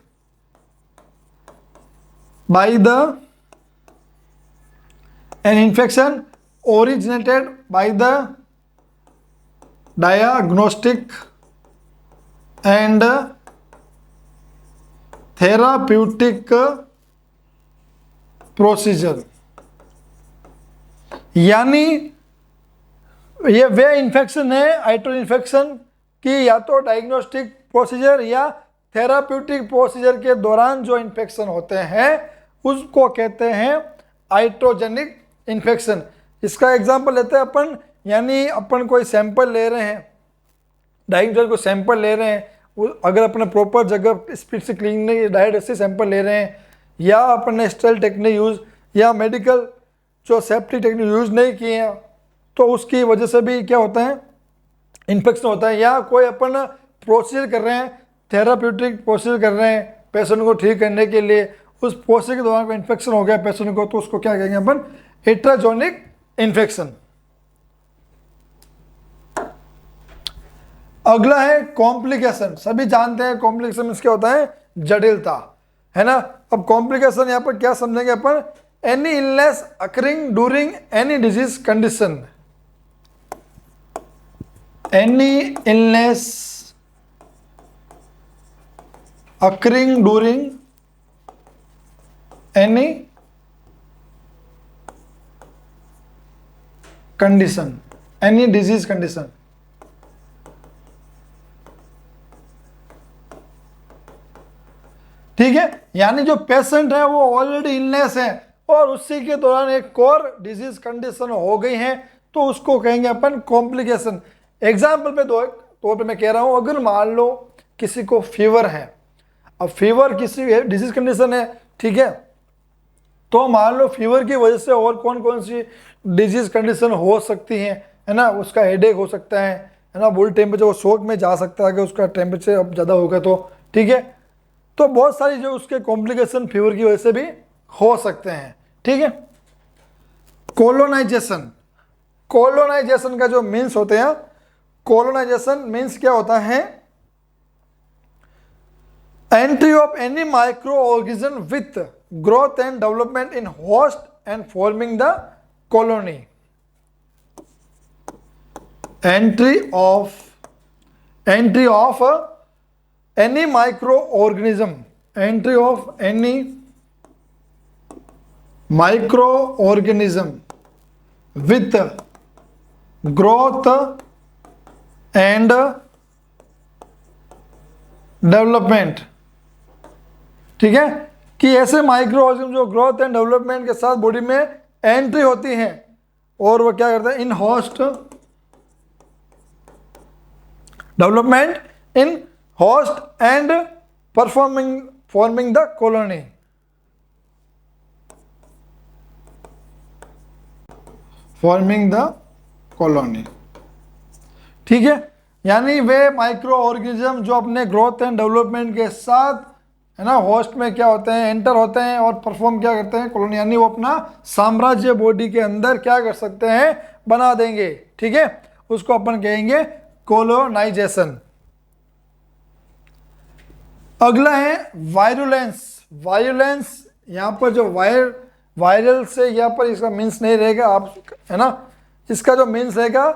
[SPEAKER 1] by the diagnostic and therapeutic procedure, यानी ये वे इन्फेक्शन है आइट्रो इन्फेक्शन की या तो डायग्नोस्टिक प्रोसीजर या थेराप्यूटिक प्रोसीजर के दौरान जो इन्फेक्शन होते हैं उसको कहते हैं आइट्रोजेनिक इन्फेक्शन। इसका एग्जांपल लेते हैं अपन, यानी अपन कोई सैंपल ले रहे हैं, डाइरेक्ट को सैंपल ले रहे हैं, अगर अपने प्रॉपर जगह स्पीड से क्लीन नहीं डायरेक्ट ऐसे सैंपल ले रहे हैं, या अपन ने स्टेल टेक्निक यूज़ या मेडिकल जो सेफ्टी टेक्निक यूज़ नहीं किए हैं, तो उसकी वजह से भी क्या होता है, इन्फेक्शन होता है। या कोई अपन प्रोसीजर कर रहे हैं, थेराप्यूटिक प्रोसीजर कर रहे हैं पेशेंट को ठीक करने के लिए, उस प्रोसीजर के दौरान कोई इन्फेक्शन हो गया पेशेंट को, तो उसको क्या कहेंगे अपन, हेट्रोजेनिक इन्फेक्शन। अगला है कॉम्प्लिकेशन। सभी जानते हैं कॉम्प्लिकेशन क्या होता है, जटिलता, है ना। अब कॉम्प्लिकेशन यहाँ पर क्या समझेंगे अपन, any illness occurring during any disease condition, any illness occurring during any condition, any disease condition. ठीक है, यानी जो पेशेंट है वो ऑलरेडी इलनेस है और उसी के दौरान एक और डिजीज कंडीशन हो गई है, तो उसको कहेंगे अपन कॉम्प्लिकेशन। एग्जाम्पल पे तौर पे मैं कह रहा हूं, अगर मान लो किसी को फीवर है, अब फीवर किसी डिजीज कंडीशन है, ठीक है, तो मान लो फीवर की वजह से और कौन कौन सी डिजीज कंडीशन हो सकती हैं, है ना। उसका हेडेक हो सकता है ना, बॉडी टेम्परेचर, वो शॉक में जा सकता है कि उसका टेम्परेचर अब ज़्यादा होगा तो, ठीक है। तो बहुत सारी जो उसके कॉम्प्लिकेशन फीवर की वजह से भी हो सकते हैं, ठीक है। कोलोनाइजेशन, कोलोनाइजेशन का जो मीन्स होते हैं, कोलोनाइजेशन मीन्स क्या होता है, entry of any micro organism with growth and development in host and forming the colony. Entry of any microorganism, entry of any microorganism with growth and development, ठीक है, कि ऐसे माइक्रो ऑर्गेनिज्म जो growth and development के साथ body में entry होती हैं और वो क्या करते हैं, इन host development, in host and forming the colony, ठीक है। यानी वे माइक्रो ऑर्गेनिज्म जो अपने ग्रोथ एंड डेवलपमेंट के साथ, है ना, होस्ट में क्या होते हैं, एंटर होते हैं और परफॉर्म क्या करते हैं, कॉलोनी, यानी वो अपना साम्राज्य बॉडी के अंदर क्या कर सकते हैं, बना देंगे, ठीक है। उसको अपन कहेंगे कोलोनाइजेशन। अगला है वायरुलेंस। वायरुलेंस, यहाँ पर जो वायरल से यहाँ पर इसका मीन्स नहीं रहेगा, आप, है ना, इसका जो मीन्स रहेगा,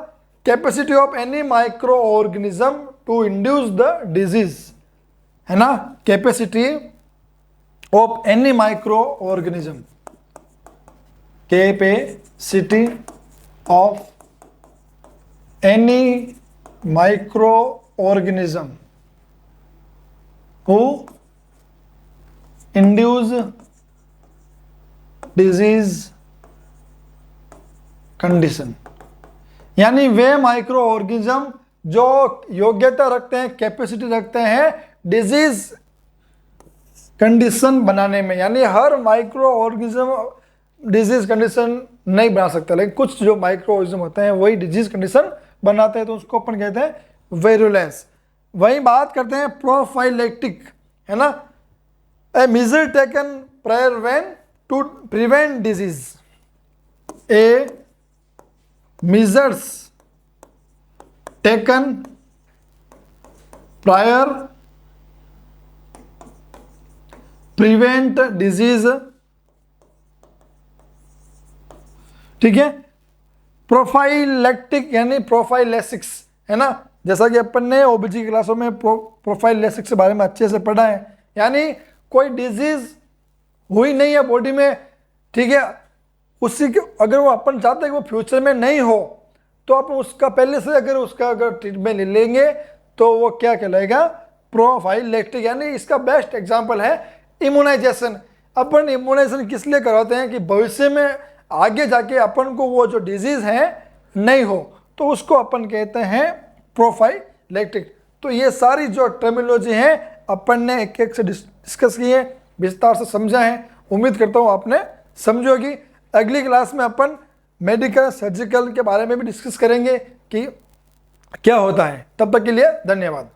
[SPEAKER 1] capacity of any microorganism to induce the disease, है ना, capacity of any microorganism, capacity of any microorganism who induce disease condition, यानी वे माइक्रो ऑर्गेनिज्म जो योग्यता रखते हैं, कैपेसिटी रखते हैं डिजीज कंडीशन बनाने में। यानी हर माइक्रो ऑर्गेनिज्म डिजीज कंडीशन नहीं बना सकता, लेकिन कुछ जो माइक्रो ऑर्गेनिज्म होते हैं वही डिजीज कंडीशन बनाते हैं, तो उसको अपन कहते हैं वेरुलेंस। वही बात करते हैं प्रोफाइलेक्टिक, है ना, a measure taken prior when to prevent disease, a measures taken prior prevent disease, ठीक है। प्रोफाइलेक्टिक यानी प्रोफाइलेसिक्स, है ना, जैसा कि अपन ने ओबीजी क्लासों में प्रोफाइलेसिक्स के बारे में अच्छे से पढ़ा है। यानी कोई डिजीज हुई नहीं है बॉडी में, ठीक है, उसी के अगर वो अपन चाहते हैं कि वो फ्यूचर में नहीं हो, तो अपन उसका पहले से अगर ट्रीटमेंट ले लेंगे तो वो क्या कहलाएगा, प्रोफाइलेक्टिक। यानी इसका बेस्ट एग्जांपल है इम्यूनाइजेशन। अपन इम्यूनाइजेशन किस लिए करवाते हैं कि भविष्य में आगे जाके अपन को वो जो डिजीज़ है नहीं हो, तो उसको अपन कहते हैं प्रोफाइलैक्टिक। तो ये सारी जो टर्मिनोलॉजी है अपन ने एक एक से डिस्कस की है, विस्तार से समझा है। उम्मीद करता हूँ आपने समझोगी। अगली क्लास में अपन मेडिकल सर्जिकल के बारे में भी डिस्कस करेंगे कि क्या होता है। तब तक के लिए धन्यवाद।